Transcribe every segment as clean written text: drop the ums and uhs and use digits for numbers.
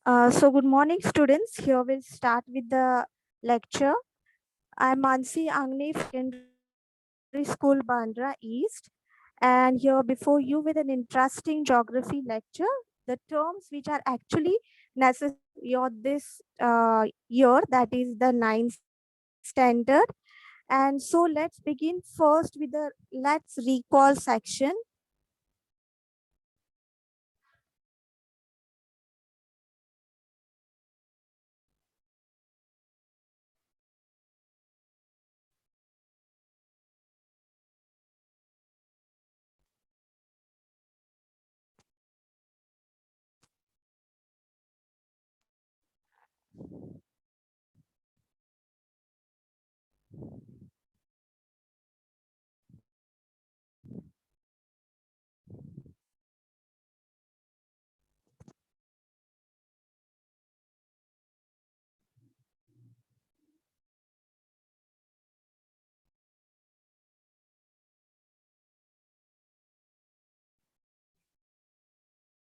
So good morning, students. Here we'll start with the lecture. I'm Mansi Angne, Secondary School, Bandra East, and here before you with an interesting geography lecture. The terms which are actually necessary for this year, that is the ninth standard. And so let's begin first with the let's recall section.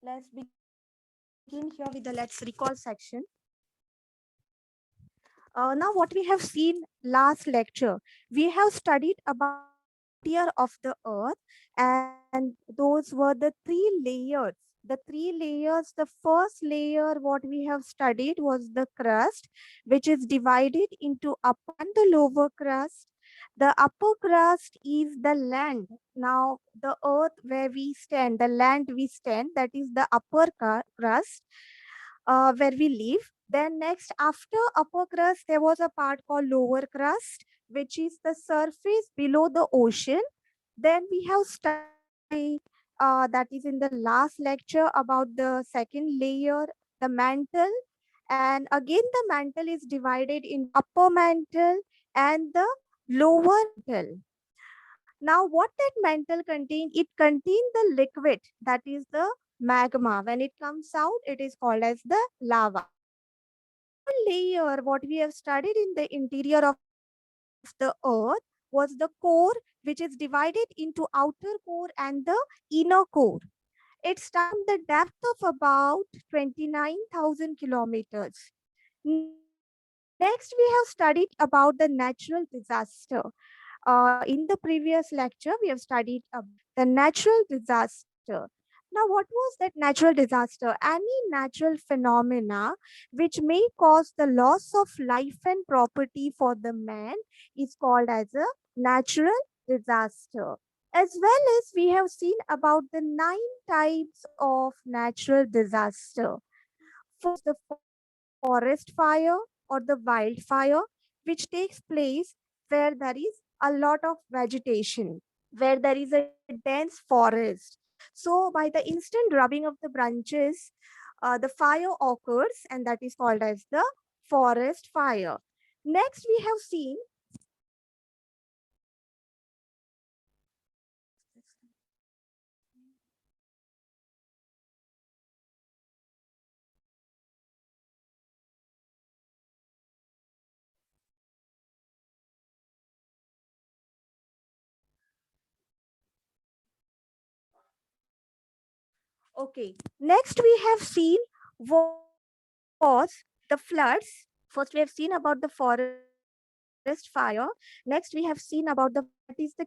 Let's begin here with the let's recall section. Now what we have seen last lecture, we have studied about interior of the earth, and those were the three layers. The three layers, the first layer what we have studied was the crust, which is divided into upper and the lower crust. The upper crust is the land. Now the earth where we stand, the land we stand, that is the upper crust where we live. Then next, after upper crust, there was a part called lower crust, which is the surface below the ocean. Then we have studied, that is in the last lecture, about the second layer, the mantle. And again, the mantle is divided in upper mantle and the lower mantle. Now, what that mantle contains? It contains the liquid, that is the magma. When it comes out, it is called as the lava. Layer, what we have studied in the interior of the earth was the core, which is divided into outer core and the inner core. It starts the depth of about 29,000 kilometers. Next, we have studied about the natural disaster. In the previous lecture, we have studied the natural disaster. Now, what was that natural disaster? Any natural phenomena which may cause the loss of life and property for the man is called as a natural disaster. As well as we have seen about the 9 types of natural disaster. First, the forest fire or the wildfire, which takes place where there is a lot of vegetation, where there is a dense forest. So, by the instant rubbing of the branches, the fire occurs, and that is called as the forest fire. Next, we have seen. Okay, next we have seen was the floods. First, we have seen about the forest fire. Next, we have seen about the that is the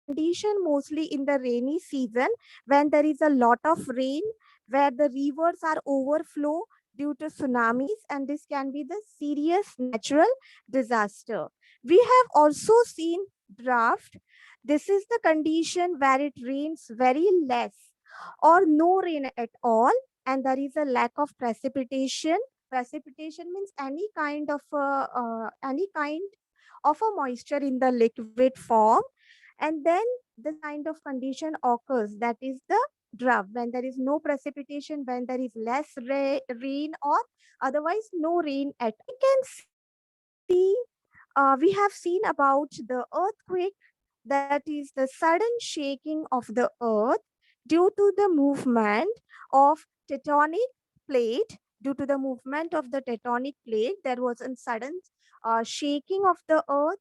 condition mostly in the rainy season when there is a lot of rain, where the rivers are overflow due to tsunamis, and this can be the serious natural disaster. We have also seen drought. This is the condition where it rains very less or no rain at all, and there is a lack of precipitation. Precipitation means any kind of a moisture in the liquid form, and then this kind of condition occurs, that is the drought, when there is no precipitation, when there is less rain or otherwise no rain at all. We can see, we have seen about the earthquake, that is the sudden shaking of the earth due to the movement of tectonic plate. Due to the movement of the tectonic plate, there was a sudden shaking of the earth.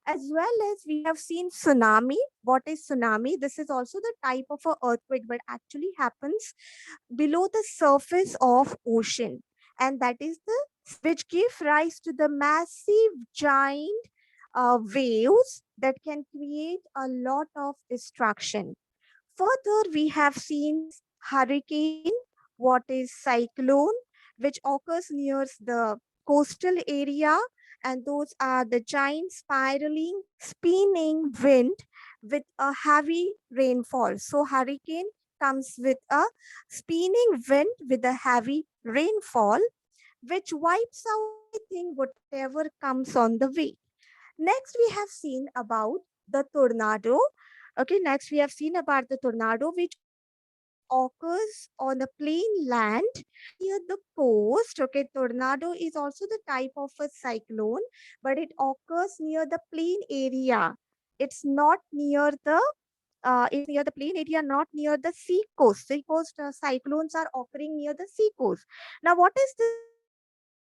As well as we have seen tsunami. What is tsunami? This is also the type of a earthquake, but actually happens below the surface of ocean, and that is the which give rise to the massive giant waves that can create a lot of destruction. Further, we have seen hurricane, what is cyclone, which occurs near the coastal area, and those are the giant spiraling, spinning wind with a heavy rainfall. So, hurricane comes with a spinning wind with a heavy rainfall, which wipes out everything, whatever comes on the way. Next, we have seen about the tornado. Okay, next we have seen about the tornado, which occurs on the plain land near the coast. Okay, tornado is also the type of a cyclone, but it occurs near the plain area. It's not near the it's near the plain area, not near the sea coast. Sea coast cyclones are occurring near the sea coast. Now, what is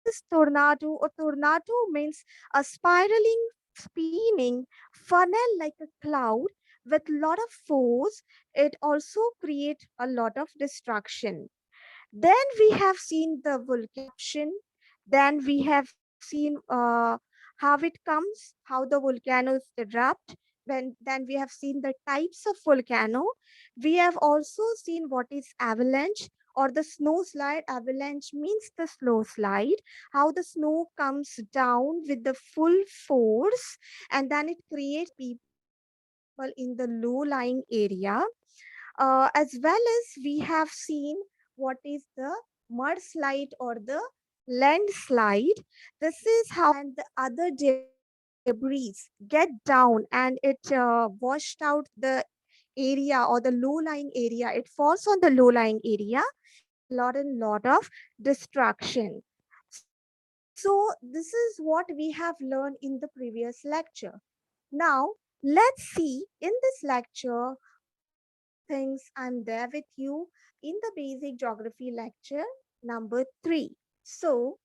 this tornado? A tornado means a spiraling, spinning funnel like a cloud with lot of force. It also create a lot of destruction. Then we have seen the volcano. Then we have seen how it comes, how the volcanoes erupt. Then we have seen the types of volcano. We have also seen what is avalanche or the snow slide. Avalanche means the snow slide, how the snow comes down with the full force, and then it creates people in the low lying area. As well as we have seen what is the mudslide or the landslide. This is how and the other debris get down and it washed out the area or the low lying area. It falls on the low lying area, lot and lot of destruction. So this is what we have learned in the previous lecture. Now, let's see in this lecture what are the things I'm there with you in the basic geography lecture number 3. So,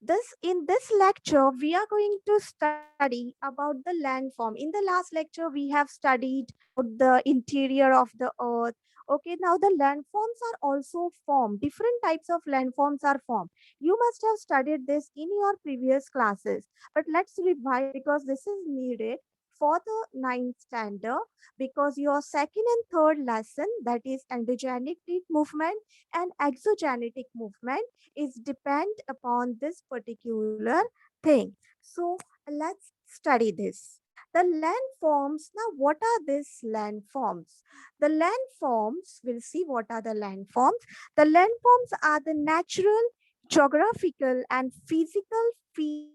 this in this lecture we are going to study about the landform. In the last lecture we have studied about the interior of the earth. Okay, now the landforms are also formed. Different types of landforms are formed. You must have studied this in your previous classes, but let's revise because this is needed for the ninth standard, because your second and third lesson, that is endogenetic movement and exogenetic movement, is depend upon this particular thing. So let's study this. The landforms. Now, what are these landforms? The landforms, we'll see what are the landforms. The landforms are the natural, geographical, and physical features.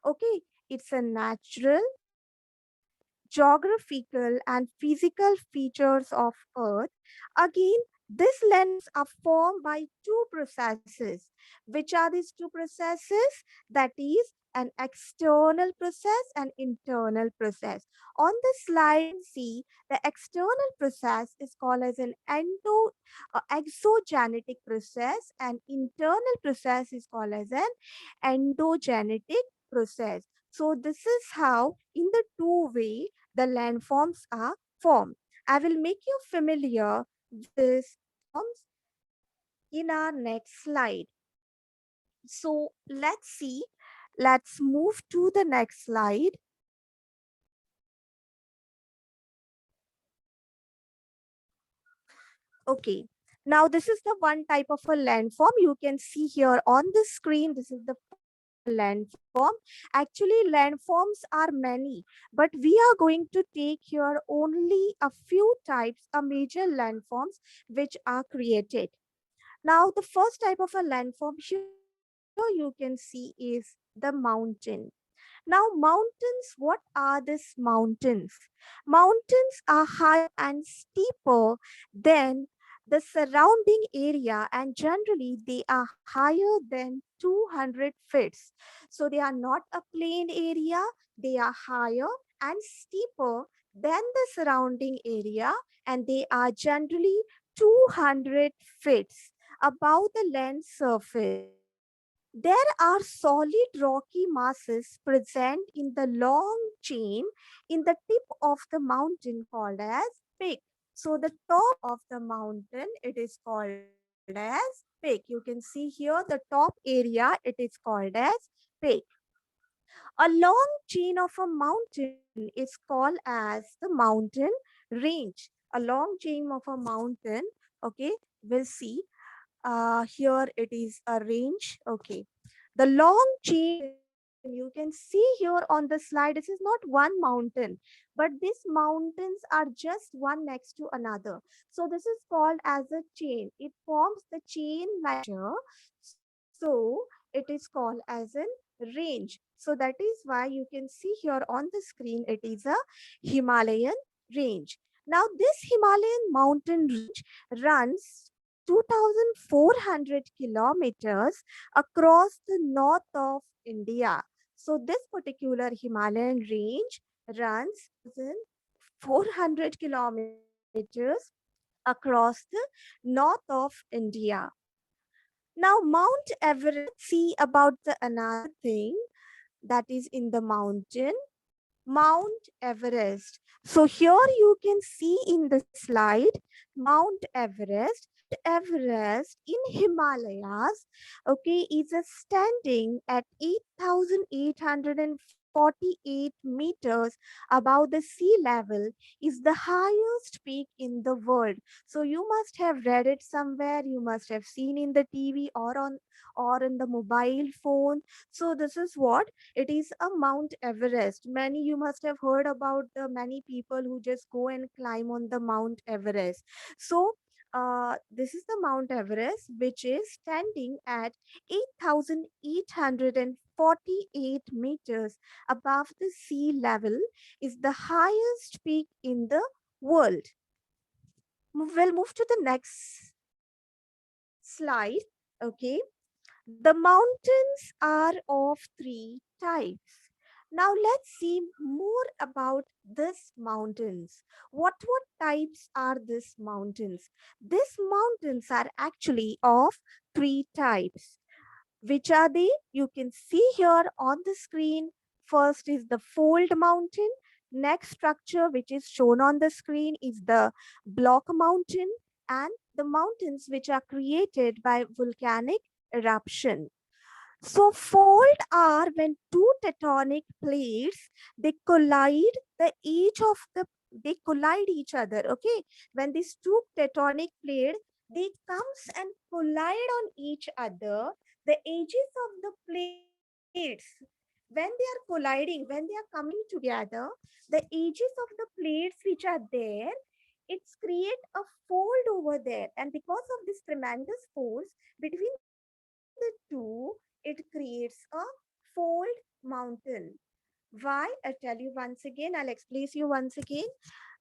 Okay, it's a natural, geographical, and physical features of Earth. Again, these lands are formed by two processes. Which are these two processes? That is an external process and internal process. On the slide, you can see the external process is called as an exogenetic process, and internal process is called as an endogenetic process. So this is how in the two way the landforms are formed. I will make you familiar with this forms in our next slide. So let's see. Let's move to the next slide. Okay. Now this is the one type of a landform you can see here on the screen. This is the landform. Actually, landforms are many, but we are going to take here only a few types, a major landforms which are created. Now, the first type of a landform here you can see is the mountain. Now, mountains, what are these mountains? Mountains are higher and steeper than the surrounding area, and generally they are higher than 200 feet. So they are not a plain area, they are higher and steeper than the surrounding area, and they are generally 200 feet. above the land surface, there are solid rocky masses present in the long chain in the tip of the mountain called as peak. So the top of the mountain, it is called as peak. You can see here the top area, it is called as peak. A long chain of a mountain is called as the mountain range. A long chain of a mountain, okay, we'll see. Here it is a range. Okay. The long chain you can see here on the slide, this is not one mountain, but these mountains are just one next to another. So this is called as a chain. It forms the chain like so it is called as an range. So that is why you can see here on the screen it is a Himalayan range. Now this Himalayan mountain range runs 2,400 kilometers across the north of India. So this particular Himalayan range runs 400 kilometers across the north of India. Now, Mount Everest, see about the another thing that is in the mountain, Mount Everest. So here you can see in the slide Mount Everest. Everest in Himalayas, okay, is a standing at 8,848 meters above the sea level, is the highest peak in the world. So you must have read it somewhere, you must have seen in the TV or in the mobile phone. So this is what it is, a Mount Everest. Many, you must have heard about the many people who just go and climb on the Mount Everest. So this is the Mount Everest, which is standing at 8,848 meters above the sea level, is the highest peak in the world. We'll move to the next slide. Okay. The mountains are of three types. Now let's see more about these mountains. What types are these mountains? These mountains are actually of three types. Which are they? You can see here on the screen. First is the fold mountain. Next structure which is shown on the screen is the block mountain, and the mountains which are created by volcanic eruption. So fold are when two tectonic plates they collide the edge of the they collide each other. Okay, when these two tectonic plates they comes and collide on each other, the edges of the plates when they are colliding, when they are coming together, the edges of the plates which are there, it's create a fold over there, and because of this tremendous force between the two, it creates a fold mountain. Why? I'll tell you once again, I'll explain you once again.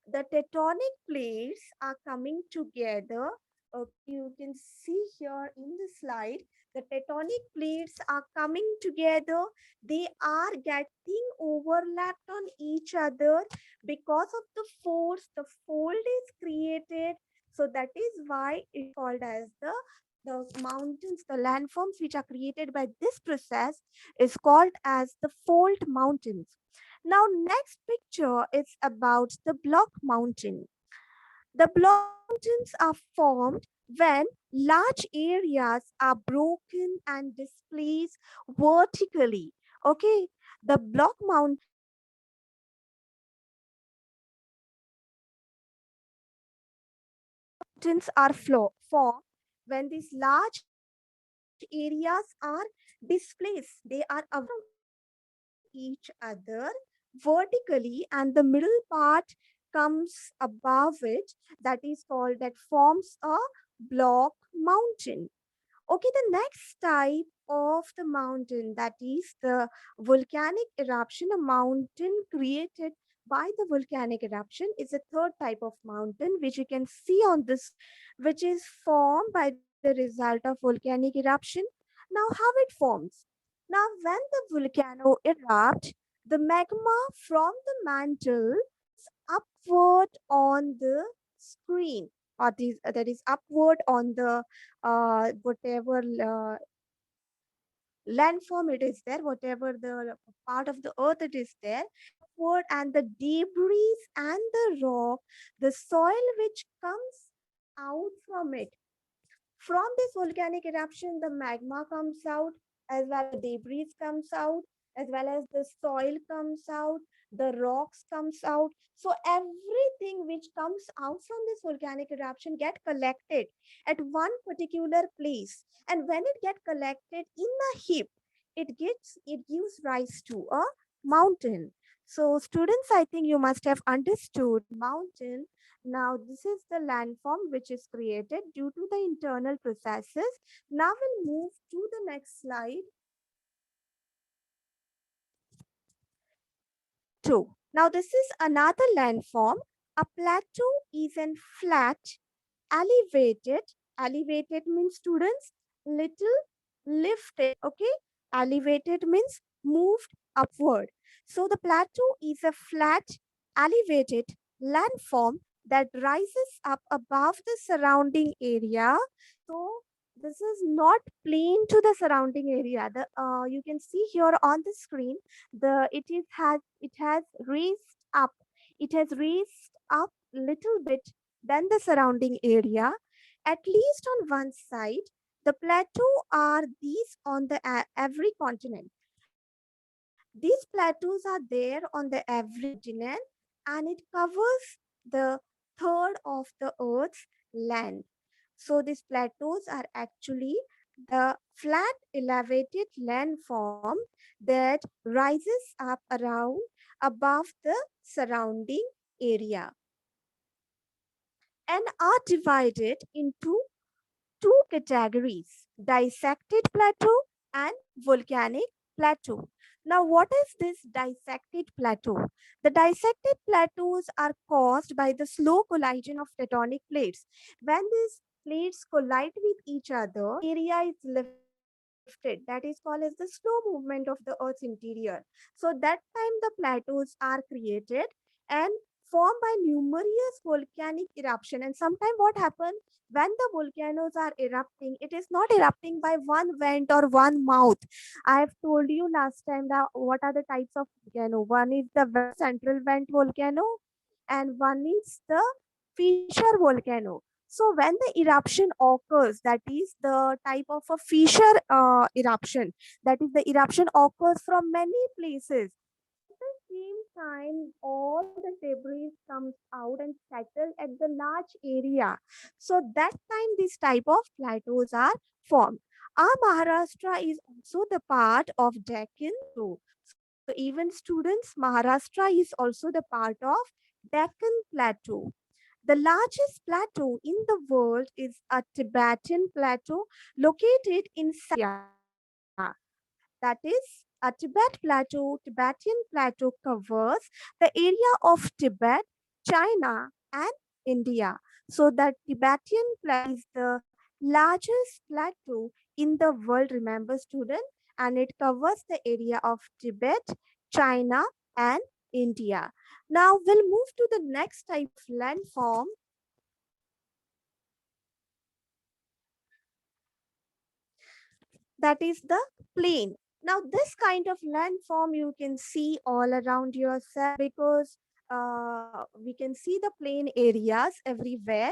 The tectonic plates are coming together. Okay, you can see here in the slide, the tectonic plates are coming together. They are getting overlapped on each other because of the force. The fold is created. So that is why it's called as the mountains, the landforms which are created by this process is called as the fold mountains. Now, next picture is about the block mountain. The block mountains are formed when large areas are broken and displaced vertically. Okay, the block mountains are formed when these large areas are displaced. They are away from each other vertically, and the middle part comes above it. That is called, that forms a block mountain. Okay, the next type of the mountain, that is the volcanic eruption, a mountain created by the volcanic eruption, is a third type of mountain which you can see on this, which is formed by the result of volcanic eruption. Now, how it forms? Now, when the volcano erupts, the magma from the mantle upward on the screen. that is upward on the whatever landform it is there, whatever the part of the earth it is there, upward, and the debris and the rock, the soil which comes out from it. From this volcanic eruption, the magma comes out, as well as debris comes out, as well as the soil comes out, the rocks comes out. So everything which comes out from this volcanic eruption get collected at one particular place. And when it get collected in a heap, it gives rise to a mountain. So students, I think you must have understood mountain. Now, this is the landform which is created due to the internal processes. Now we'll move to the next slide. Plateau. Now, this is another landform. A plateau is a flat, elevated. Elevated means, students, little lifted. Okay, elevated means moved upward. So the plateau is a flat, elevated landform that rises up above the surrounding area. So this is not plain to the surrounding area. The you can see here on the screen, it has raised up. It has raised up little bit than the surrounding area, at least on one side. The plateau are these on the every continent. These plateaus are there on the every continent, and it covers the third of the Earth's land. So these plateaus are actually the flat elevated landform that rises up around above the surrounding area and are divided into two categories: dissected plateau and volcanic plateau. Now, what is this dissected plateau? The dissected plateaus are caused by the slow collision of tectonic plates. When these plates collide with each other, area is lifted. That is called as the slow movement of the Earth's interior. So that time the plateaus are created and formed by numerous volcanic eruption. And sometimes what happens when the volcanoes are erupting, it is not erupting by one vent or one mouth. I have told you last time that what are the types of volcano. One is the central vent volcano, and one is the fissure volcano. So when the eruption occurs, that is the type of a fissure eruption, that is the eruption occurs from many places. At the same time, all the debris comes out and settle at the large area. So that time, this type of plateaus are formed. Our Maharashtra is also the part of Deccan Plateau. So even students, Maharashtra is also the part of Deccan Plateau. The largest plateau in the world is a Tibetan plateau located in Siberia. That is a Tibetan plateau covers the area of Tibet, China, and India. So the Tibetan plateau is the largest plateau in the world, remember student, and it covers the area of Tibet, China, and India. Now we'll move to the next type of landform, that is the plain. Now, this kind of landform you can see all around yourself because we can see the plain areas everywhere.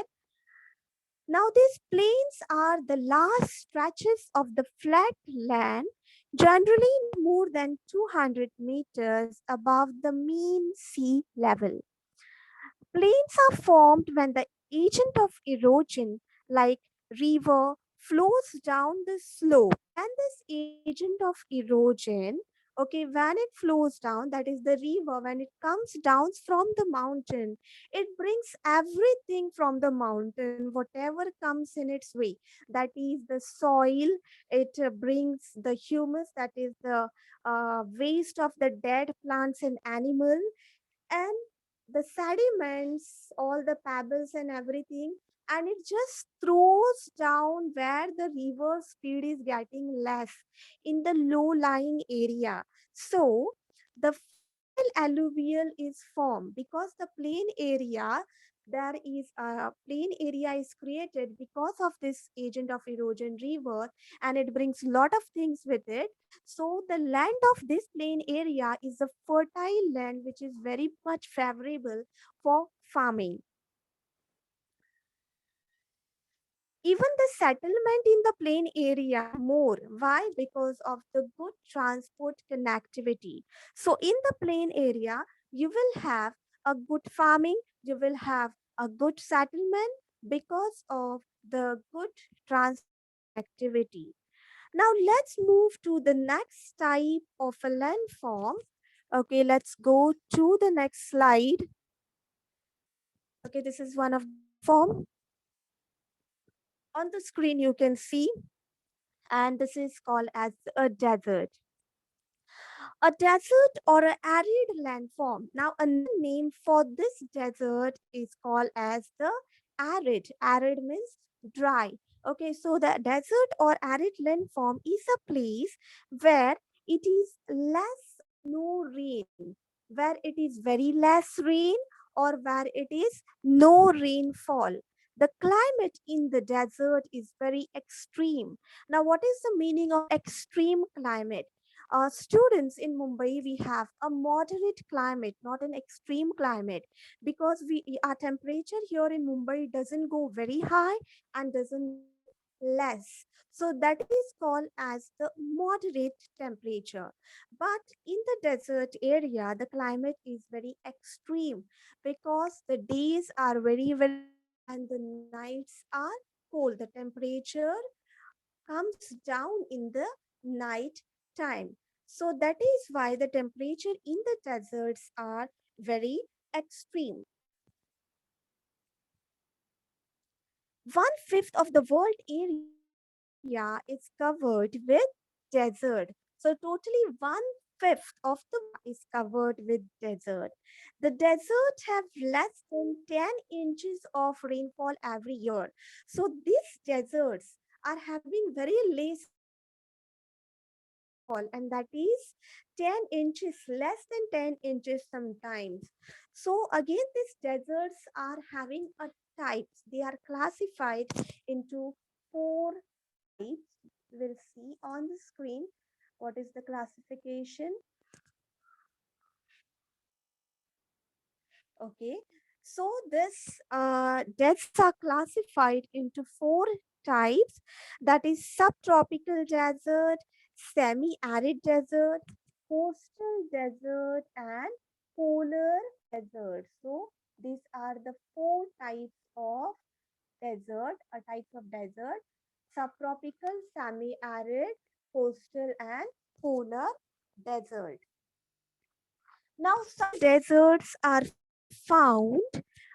Now, these plains are the last stretches of the flat land, generally more than 200 meters above the mean sea level. Plains are formed when the agent of erosion, like river, flows down the slope. And this agent of erosion, okay, when it flows down, that is the river, when it comes down from the mountain, it brings everything from the mountain, whatever comes in its way. That is the soil, it brings the humus, that is the waste of the dead plants and animal, and the sediments, all the pebbles and everything, and it just throws down where the river speed is getting less in the low lying area. So the fertile alluvial is formed because the plain area, there is a plain area is created because of this agent of erosion rebirth, and it brings lot of things with it. So the land of this plain area is a fertile land which is very much favorable for farming. Even the settlement in the plain area more. Why? Because of the good transport connectivity. So in the plain area, you will have a good farming, you will have a good settlement because of the good transport connectivity. Now let's move to the next type of a landform. Okay, let's go to the next slide. Okay, this is one of the landform. On the screen you can see, and this is called as a desert. A desert or an arid landform. Now, another name for this desert is called as the arid. Arid means dry. Okay, so the desert or arid landform is a place where it is less or no rain, where it is very less rain, or where it is no rainfall. The climate in the desert is very extreme. Now, what is the meaning of extreme climate? Students in Mumbai, we have a moderate climate, not an extreme climate, because our temperature here in Mumbai doesn't go very high and doesn't go less. So that is called as the moderate temperature. But in the desert area, the climate is very extreme because the days are very, very hot and the nights are cold. The temperature comes down in the night time. So that is why the temperature in the deserts are very extreme. One fifth of the world area is covered with desert. So totally one fifth of the is covered with desert. The desert have less than 10 inches of rainfall every year. So these deserts are having very less rainfall, and that is 10 inches, less than 10 inches sometimes. So again, these deserts are having a types. They are classified into four types. We'll see on the screen what is the classification. Okay, so this deserts are classified into four types, that is subtropical desert, semi-arid desert, coastal desert, and polar desert. So these are the four types of desert, types of desert: subtropical, semi-arid, coastal, and polar desert. Now, some deserts are found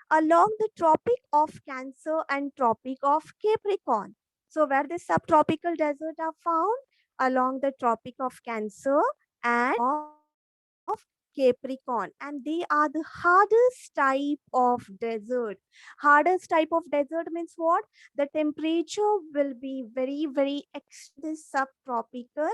along the Tropic of Cancer and Tropic of Capricorn. So, where the subtropical desert are found along the Tropic of Cancer and of Capricorn, and they are the hardest type of desert. Hardest type of desert means what? The temperature will be very, very extreme subtropical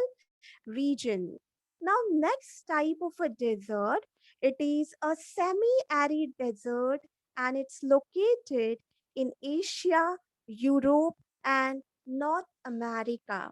region. Now, next type of a desert, it is a semi-arid desert, and it's located in Asia, Europe, and North America.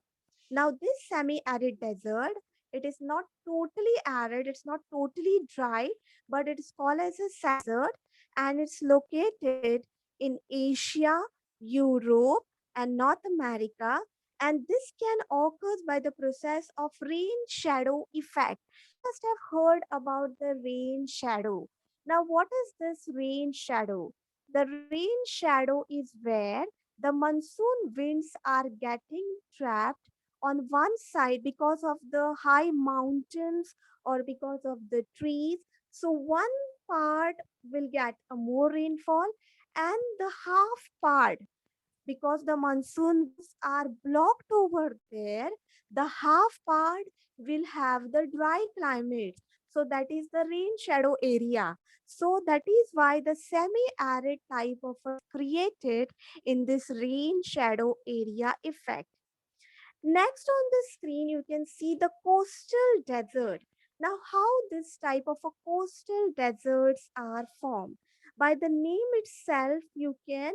Now, this semi-arid desert, it is not totally arid, it's not totally dry, but it is called as a desert, and it's located in Asia, Europe, and North America, and this can occur by the process of rain shadow effect. You must have heard about the rain shadow. Now, what is this rain shadow? The rain shadow is where the monsoon winds are getting trapped on one side because of the high mountains or because of the trees. So one part will get a more rainfall, and the half part, because the monsoons are blocked over there, the half part will have the dry climate. So that is the rain shadow area. So that is why the semi-arid type of created in this rain shadow area effect. Next on the screen, you can see the coastal desert. Now, how this type of a coastal deserts are formed? By the name itself, you can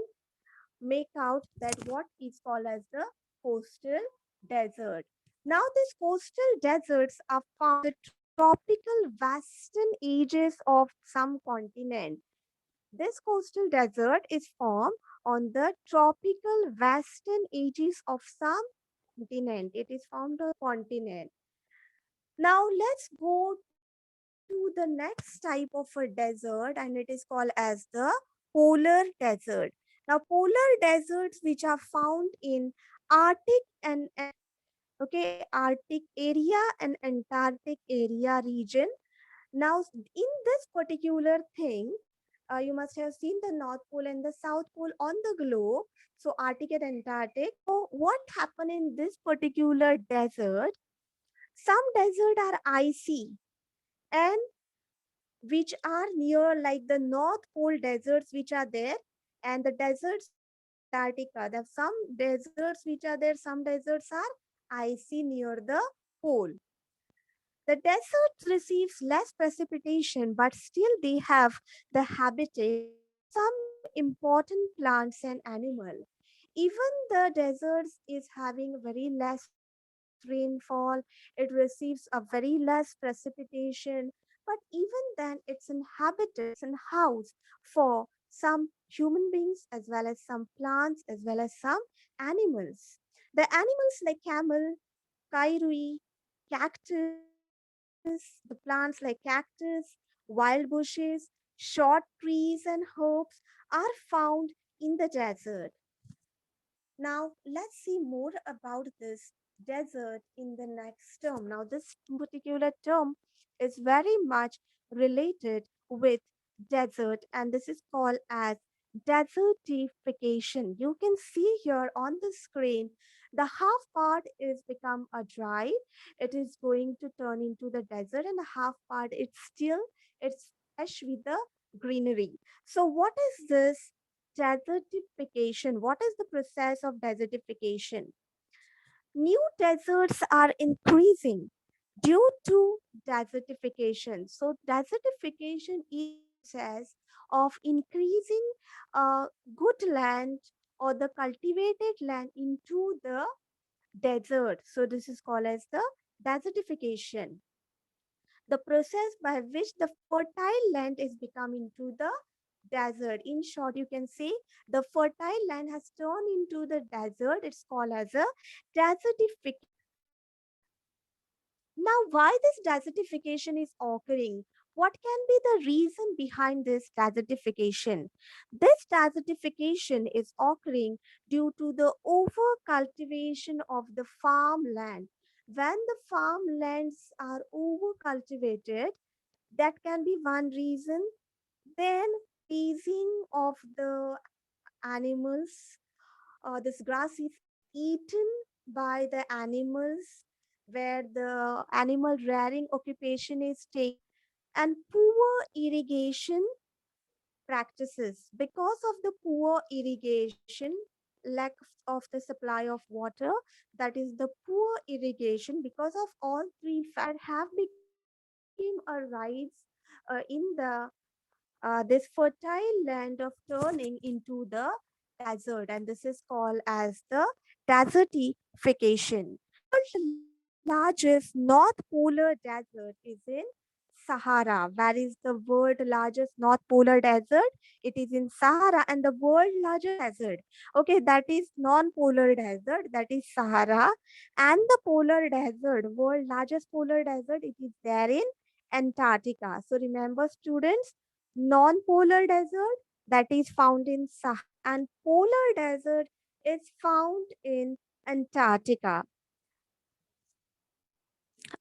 make out that what is called as the coastal desert. Now, these coastal deserts are found in the tropical western edges of some continent. This coastal desert is formed on the tropical western edges of some continent. It is found on continent. Now let's go to the next type of a desert, and it is called as the polar desert. Now polar deserts which are found in Arctic and okay, Arctic area and Antarctic area region. Now in this particular thing, you must have seen the North Pole and the South Pole on the globe. So Arctic and Antarctic. So what happened in this particular desert? Some desert are icy and which are near like the North Pole deserts which are there, and the deserts of Antarctica. There are some deserts which are there, some deserts are icy near the pole. The desert receives less precipitation, but still they have the habitat of some important plants and animals. Even the deserts is having very less rainfall, it receives a very less precipitation, but even then it's inhabited, it's a house for some human beings as well as some plants as well as some animals. The animals like camel, kairui, cactus, the plants like cactus, wild bushes, short trees, and herbs are found in the desert. Now, let's see more about this desert in the next term. Now, this particular term is very much related with desert, and this is called as desertification. You can see here on the screen the half part is become a dry, it is going to turn into the desert, and the half part it's fresh with the greenery. So, what is this desertification? What is the process of desertification? New deserts are increasing due to desertification. So, desertification is the process of increasing good land or the cultivated land into the desert. So, this is called as the desertification, the process by which the fertile land is becoming to the desert. In short, you can say the fertile land has turned into the desert. It's called as a desertification. Now, why this desertification is occurring? What can be the reason behind this desertification? This desertification is occurring due to the over cultivation of the farmland. When the farmlands are over cultivated, that can be one reason. Then grazing of the animals, this grass is eaten by the animals, where the animal rearing occupation is taken, and poor irrigation practices. Because of the poor irrigation, lack of the supply of water, that is the poor irrigation, because of all three factors have become a rise in this fertile land of turning into the desert, and this is called as the desertification. World's largest North Polar desert is in Sahara. Where is the world largest North Polar desert? It is in Sahara, and the world largest desert. Okay, that is non-polar desert. That is Sahara, and the polar desert, world largest polar desert. It is there in Antarctica. So remember, students, non-polar desert that is found in Sahara, and polar desert is found in Antarctica.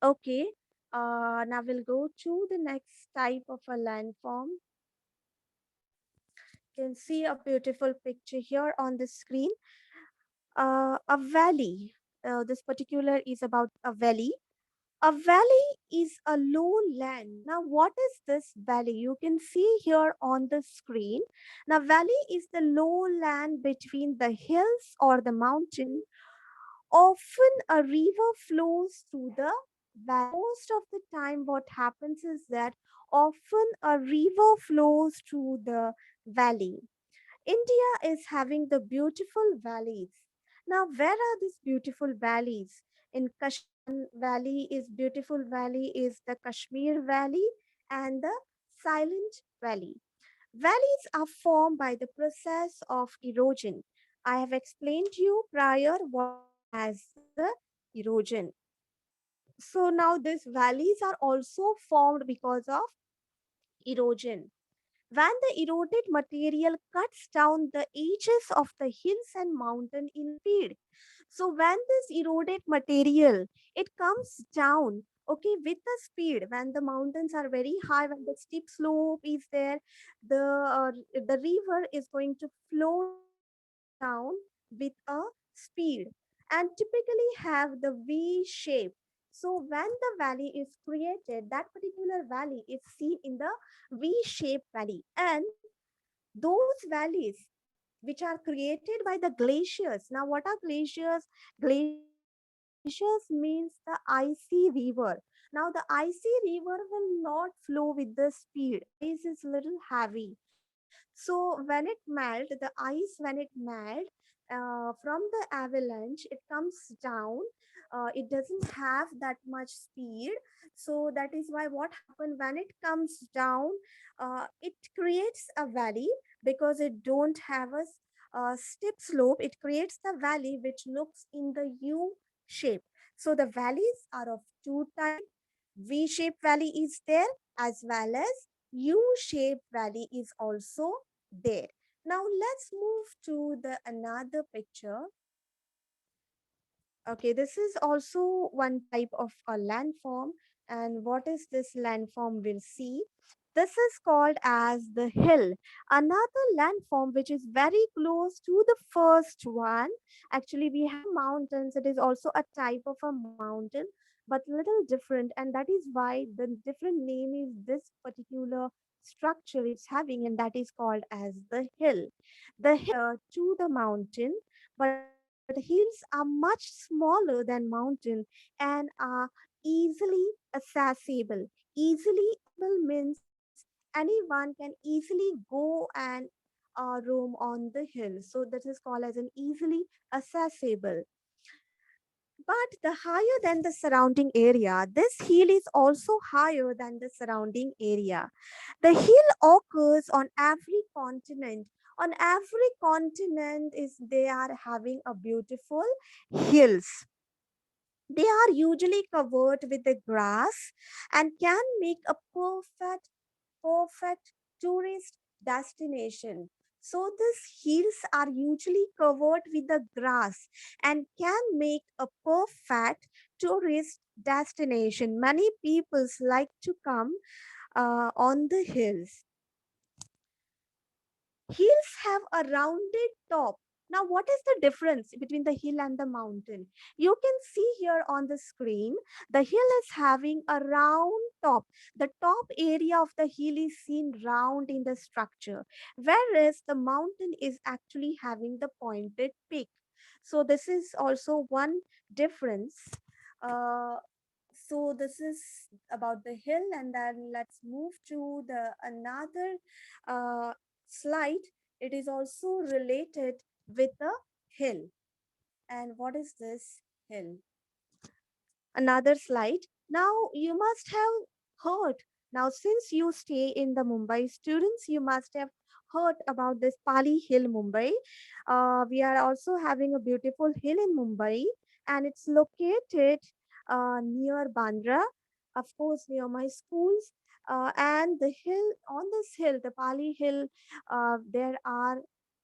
Okay, now we'll go to the next type of a landform. You can see a beautiful picture here on the screen. A valley. This particular is about a valley. A valley is a low land. Now, what is this valley? You can see here on the screen. Now, valley is the low land between the hills or the mountain. Often a river flows through the valley. Most of the time, what happens is that often a river flows through the valley. India is having the beautiful valleys. Now, where are these beautiful valleys? In Kashmir Valley is beautiful valley is the Kashmir Valley and the Silent Valley. Valleys are formed by the process of erosion. I have explained to you prior what is known as the erosion. So now these valleys are also formed because of erosion. When the eroded material cuts down the edges of the hills and mountain in speed. So when this eroded material, it comes down, okay, with the speed. When the mountains are very high, when the steep slope is there, the river is going to flow down with a speed and typically have the V shape. So when the valley is created, that particular valley is seen in the V-shaped valley. And those valleys which are created by the glaciers. Now, what are glaciers? Glaciers means the icy river. Now, the icy river will not flow with the speed. Ice is little heavy. So when it melt, the ice when it melt from the avalanche, it comes down. It doesn't have that much speed. So that is why what happened when it comes down, it creates a valley because it don't have a steep slope. It creates the valley which looks in the U shape. So the valleys are of two types. V-shaped valley is there as well as U-shaped valley is also there. Now let's move to the another picture. Okay, this is also one type of a landform. And what is this landform? We'll see. This is called as the hill. Another landform which is very close to the first one. Actually, we have mountains. It is also a type of a mountain, but little different. And that is why the different name is this particular structure it's having, and that is called as the hill. The hill to the mountain, but hills are much smaller than mountain and are easily accessible. Easily accessible means anyone can easily go and roam on the hill. So that is called as an easily accessible. But the higher than the surrounding area, this hill is also higher than the surrounding area. The hill occurs on every continent. On every continent is they are having a beautiful hills. They are usually covered with the grass and can make a perfect tourist destination. So these hills are usually covered with the grass and can make a perfect tourist destination. Many people like to come on the hills. Hills have a rounded top. Now, what is the difference between the hill and the mountain? You can see here on the screen, the hill is having a round top. The top area of the hill is seen round in the structure, whereas the mountain is actually having the pointed peak. So, this is also one difference. Uh, so this is about the hill, and then let's move to the another uh, slide. It is also related with the hill. And what is this hill? Another slide. Now you must have heard. Now, since you stay in the Mumbai, students, you must have heard about this Pali Hill, Mumbai. We are also having a beautiful hill in Mumbai, and it's located near Bandra, of course, near my schools. And the hill on this hill, the Pali Hill, there are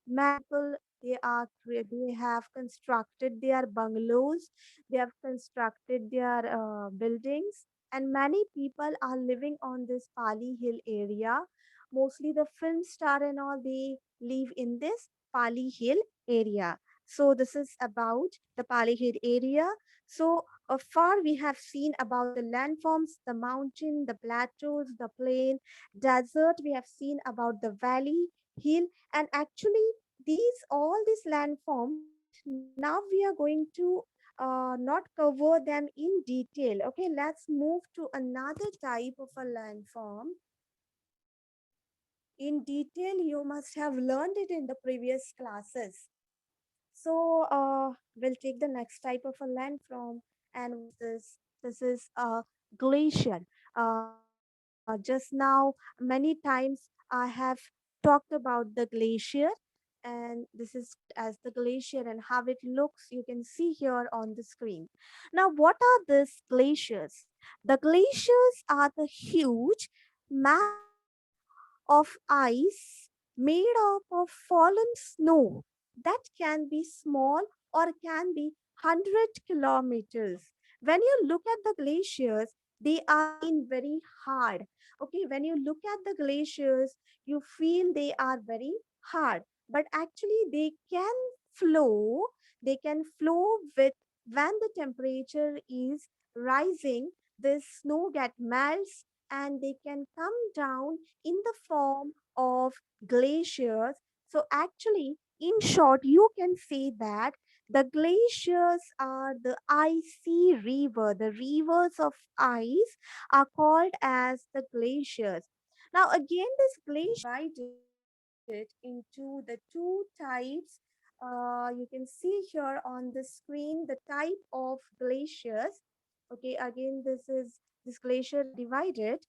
many people. They have constructed their bungalows, they have constructed their buildings, and many people are living on this Pali Hill area. Mostly the film star and all, they live in this Pali Hill area. So this is about the Pali Hill area. So far we have seen about the landforms, the mountain, the plateaus, the plain, desert. We have seen about the valley, hill, and actually these landforms. Now we are going to not cover them in detail. Okay, let's move to another type of a landform. in detail. You must have learned it in the previous classes. So we'll take the next type of a landform. And what is this? This is a glacier. Just now, many times I have talked about the glacier, and this is as the glacier and how it looks. You can see here on the screen. Now, what are these glaciers? The glaciers are the huge mass of ice made up of fallen snow that can be small or can be 100 kilometers. When you look at the glaciers, they are seen very hard. Okay, when you look at the glaciers, you feel they are very hard, but actually flow. They can flow with when the temperature is rising. This snow get melts and they can come down in the form of glaciers. So, actually, in short, you can say that the glaciers are the icy river. The rivers of ice are called as the glaciers. Now, again, this glacier divided into the two types. You can see here on the screen the type of glaciers. Okay, again, this glacier are divided.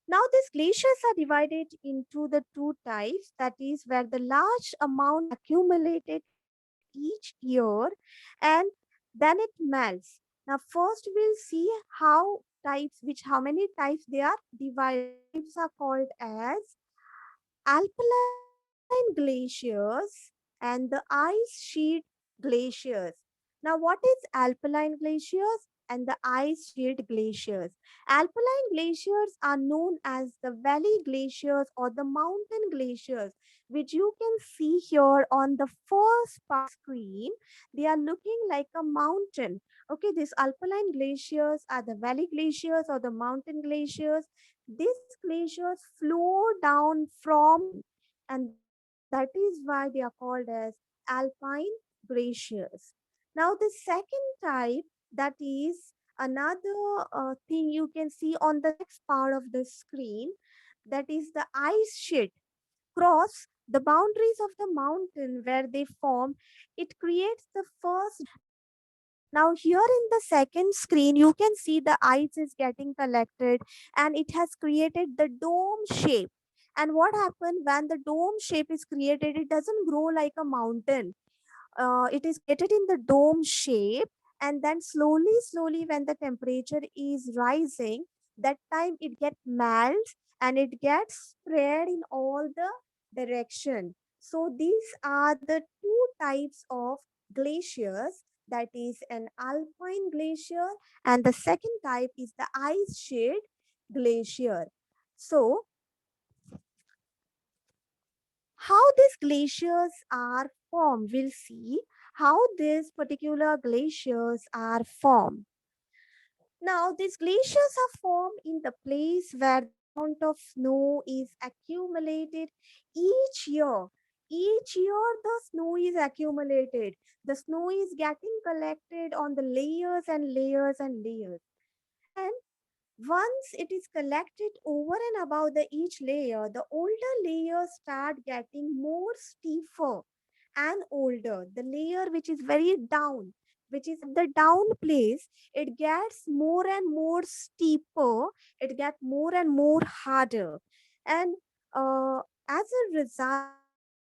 Now, these glaciers are divided into the two types, that is, where the large amount accumulated each year and then it melts. Now, first we'll see how types, how many types they are divided. Types are called as alpine glaciers and the ice sheet glaciers. Now, what is alpine glaciers and the ice sheet glaciers? Alpine glaciers are known as the valley glaciers or the mountain glaciers, which you can see here on the first part screen. They are looking like a mountain. Okay, these alpine glaciers are the valley glaciers or the mountain glaciers. These glaciers flow down from and that is why they are called as alpine glaciers. Now, the second type, that is another thing you can see on the next part of the screen, that is the ice sheet cross the boundaries of the mountain where they form. It creates the first. Now, here in the second screen, you can see the ice is getting collected and it has created the dome shape. And what happens when the dome shape is created? It doesn't grow like a mountain. It is created in the dome shape, and then slowly when the temperature is rising, that time it gets melts and it gets spread in all the direction. So these are the two types of glaciers, that is an alpine glacier and the second type is the ice sheet glacier. So how these glaciers are formed, we'll see how these particular glaciers are formed. Now, these glaciers are formed in the place where the amount of snow is accumulated each year. Each year, the snow is accumulated. The snow is getting collected on the layers and layers and layers. And once it is collected over and above the each layer, the older layers start getting more stiffer and older. The layer which is very down, which is at the down place, it gets more and more steeper, it gets more and more harder. And as a result,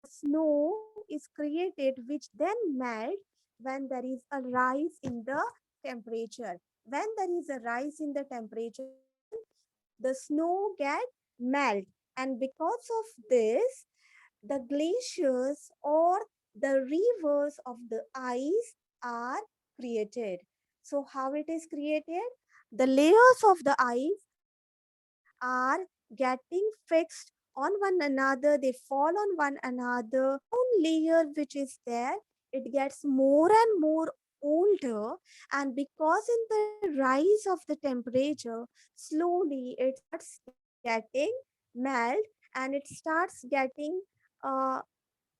the snow is created, which then melt when there is a rise in the temperature. When there is a rise in the temperature, then the snow get melt, and because of this, the glaciers or the rivers of the ice are created. So how it is created? The layers of the ice are getting fixed on one another, they fall on one another. Layer which is there, it gets more and more older, and because in the rise of the temperature, slowly it starts getting melt and it starts getting uh,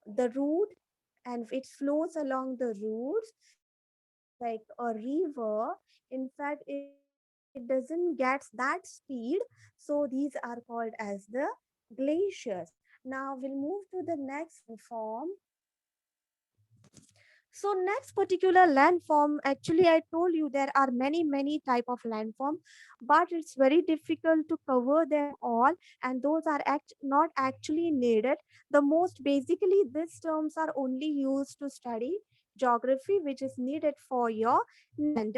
the root, and it flows along the roots. It becomes like a river. In fact, it it doesn't get that speed. So these are called as the glaciers. Now we'll move to the next form. So next particular landform, actually I told you there are many type of landform, but it's very difficult to cover them all, and those are not actually needed. The most basically these terms are only used to study geography, which is needed for your and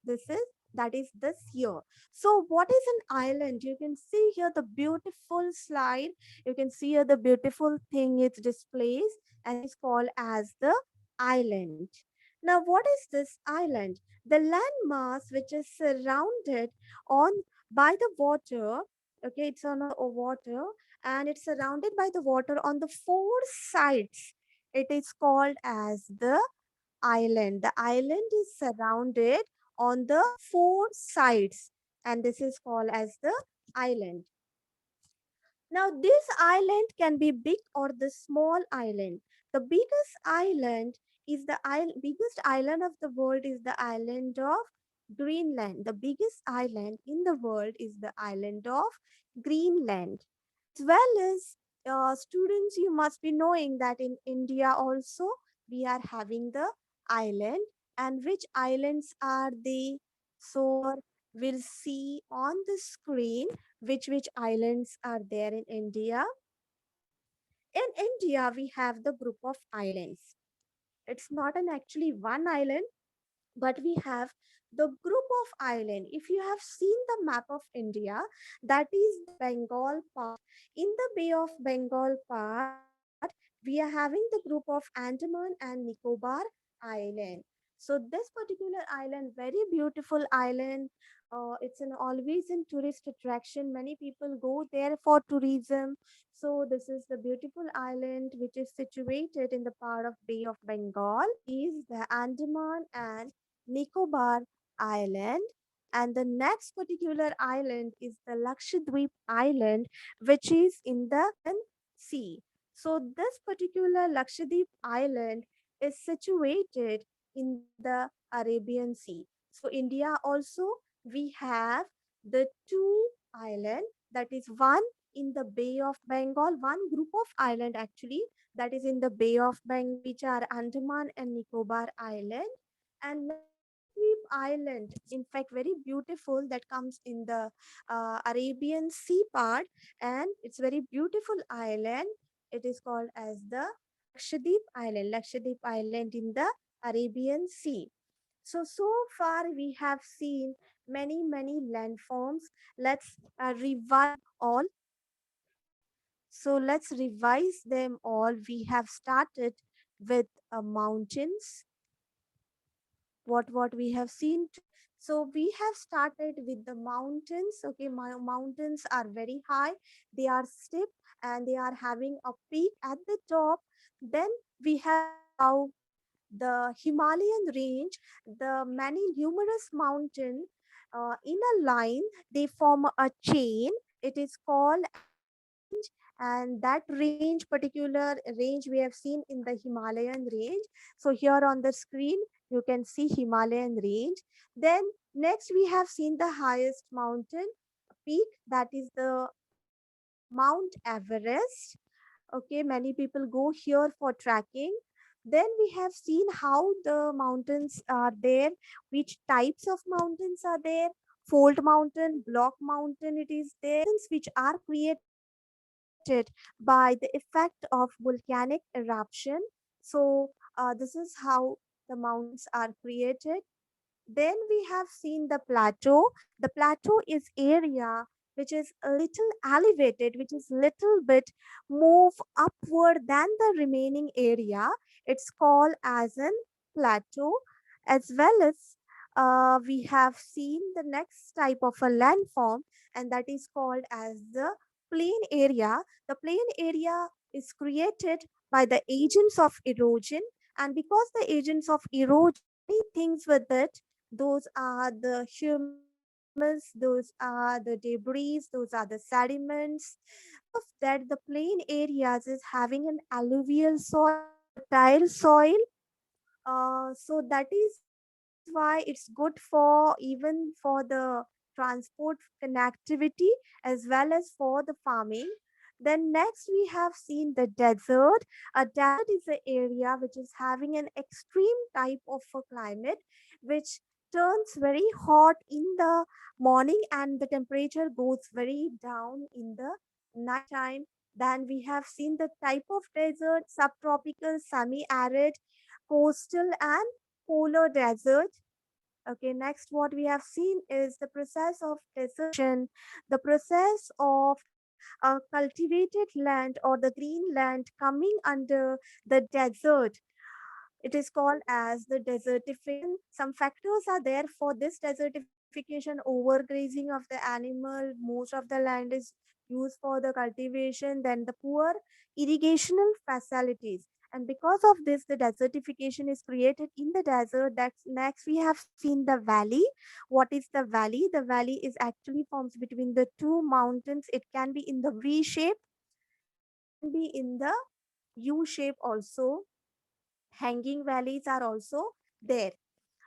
this is that is this year. So what is an island? You can see here the beautiful slide. You can see here the beautiful thing it displays, and it's called as the island. Now, what is this island? The landmass which is surrounded on by the water. Okay, it's on a water, and it's surrounded by the water on the four sides. It is called as the island. The island is surrounded on the four sides, and this is called as the island. Now, this island can be big or the small island. The biggest island is the biggest island of the world is the island of Greenland. The biggest island in the world is the island of Greenland. As well as students, you must be knowing that in India also we are having the island. And which islands are they? So we'll see on the screen which islands are there in India. In India, we have the group of islands. It's not an actually one island, but we have the group of island. If you have seen the map of India, that is the Bengal part. In the Bay of Bengal part, we are having the group of Andaman and Nicobar Island. So this particular island, very beautiful island. It's an always in tourist attraction. Many people go there for tourism. So this is the beautiful island which is situated in the part of Bay of Bengal. Is the Andaman and Nicobar Island. And the next particular island is the Lakshadweep Island, which is in the Sea. So this particular Lakshadweep Island is situated in the Arabian Sea. So India also we have the two island, that is one in the Bay of Bengal, one group of island actually, that is in the Bay of Bengal, which are Andaman and Nicobar Island. And Lakshadweep Island, in fact, very beautiful, that comes in the Arabian Sea part, and it's very beautiful island. It is called as the Lakshadweep Island. Lakshadweep Island in the Arabian Sea. So far we have seen many landforms. Let's revise all. So let's revise them all. We have started with mountains, what we have seen. So we have started with the mountains. Okay, my mountains are very high, they are steep, and they are having a peak at the top. Then we have seen how the Himalayan range, the many numerous mountain in a line, they form a chain. It is called as a range, and that range, particular range, we have seen in the Himalayan range. So here on the screen, you can see Himalayan range. Then next we have seen the highest mountain peak, that is the Mount Everest. Okay, many people go here for trekking. Then we have seen how the mountains are there, which types of mountains are there. Fold mountain, block mountain, it is there, which are created by the effect of volcanic eruption. So this is how the mountains are created. Then we have seen the plateau. The plateau is area which is a little elevated, which is little bit move upward than the remaining area. It's called as an plateau. As well as we have seen the next type of a landform, and that is called as the plain area. The plain area is created by the agents of erosion, and because the agents of erosion, many things with it, those are the humus, those are the debris, those are the sediments. Because of that, the plain areas is having an alluvial soil, fertile soil. So that is why it's good for even for the transport connectivity as well as for the farming. Then next we have seen the desert. A desert is an area which is having an extreme type of a climate which turns very hot in the morning and the temperature goes very down in the night time. Then we have seen the type of desert: subtropical, semi-arid, coastal and polar desert. Okay, next what we have seen is the process of desertion, the process of a cultivated land or the green land coming under the desert. It is called as the desertification. Some factors are there for this desertification: overgrazing of the animal, most of the land is used for the cultivation, then the poor irrigational facilities. And because of this, the desertification is created in the desert. That's next we have seen the valley. What is the valley? The valley is actually forms between the two mountains. It can be in the V shape, it can be in the U shape also. Hanging valleys are also there.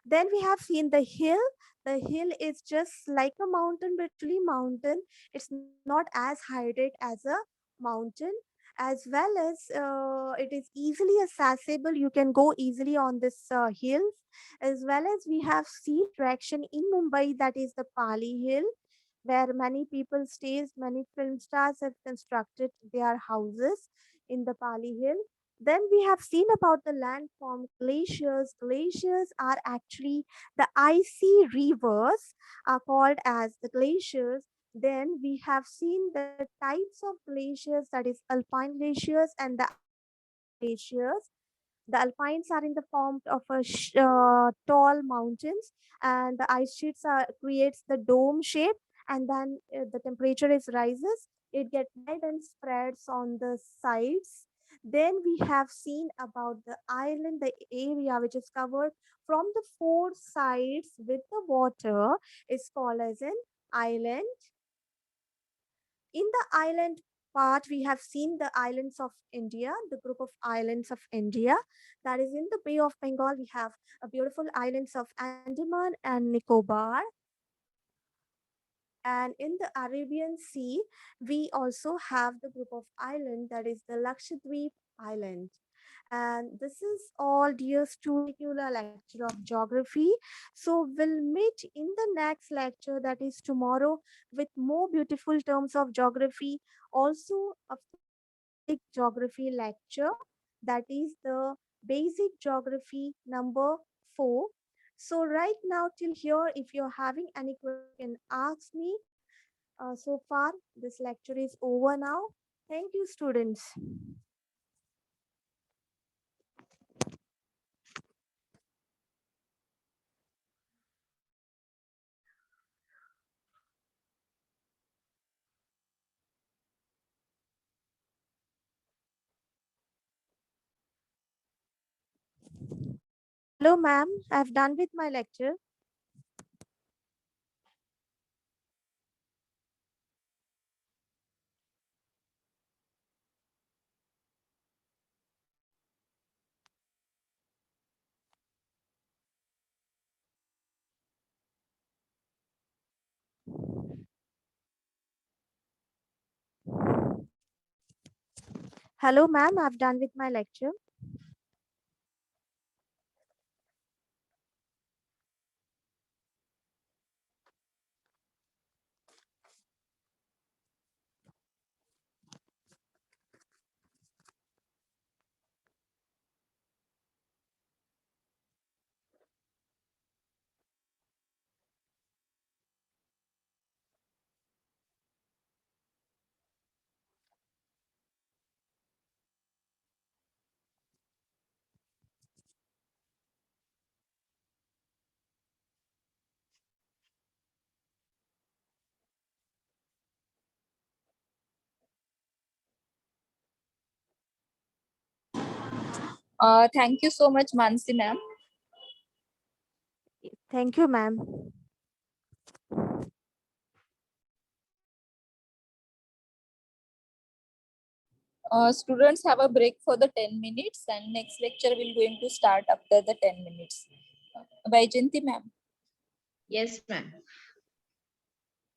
Then we have seen the hill. The hill is just like a mountain, but actually mountain. It's not as hided as a mountain. As well as it is easily accessible. You can go easily on this hills. As well as we have seen attraction in Mumbai, that is the Pali Hill, where many people stays. Many film stars have constructed their houses in the Pali Hill. Then we have seen about the landform glaciers. Glaciers are actually the icy rivers are called as the glaciers. Then we have seen the types of glaciers, that is alpine glaciers and the alpine glaciers. The alpines are in the form of a tall mountains, and the ice sheets are creates the dome shape, and then the temperature is rises. It get melt and spreads on the sides. Then we have seen about the island, the area which is covered from the four sides with the water is called as an island. In the island part, we have seen the islands of India, the group of islands of India. That is in the Bay of Bengal. We have a beautiful islands of Andaman and Nicobar. And in the Arabian Sea, we also have the group of island, that is the Lakshadweep Island. And this is all, dear student, particular lecture of geography. So we'll meet in the next lecture, that is tomorrow, with more beautiful terms of geography. Also a basic geography lecture, that is the basic geography number 4. So right now till here, if you're having any question, ask me. So far, this lecture is over now. Thank you, students. Hello, ma'am. I've done with my lecture. Hello, ma'am. I've done with my lecture. Thank you so much, Mansi ma'am. Thank you, ma'am. Students have a break for the 10 minutes and next lecture will going to start after the 10 minutes. Vaijanti ma'am. Yes, ma'am.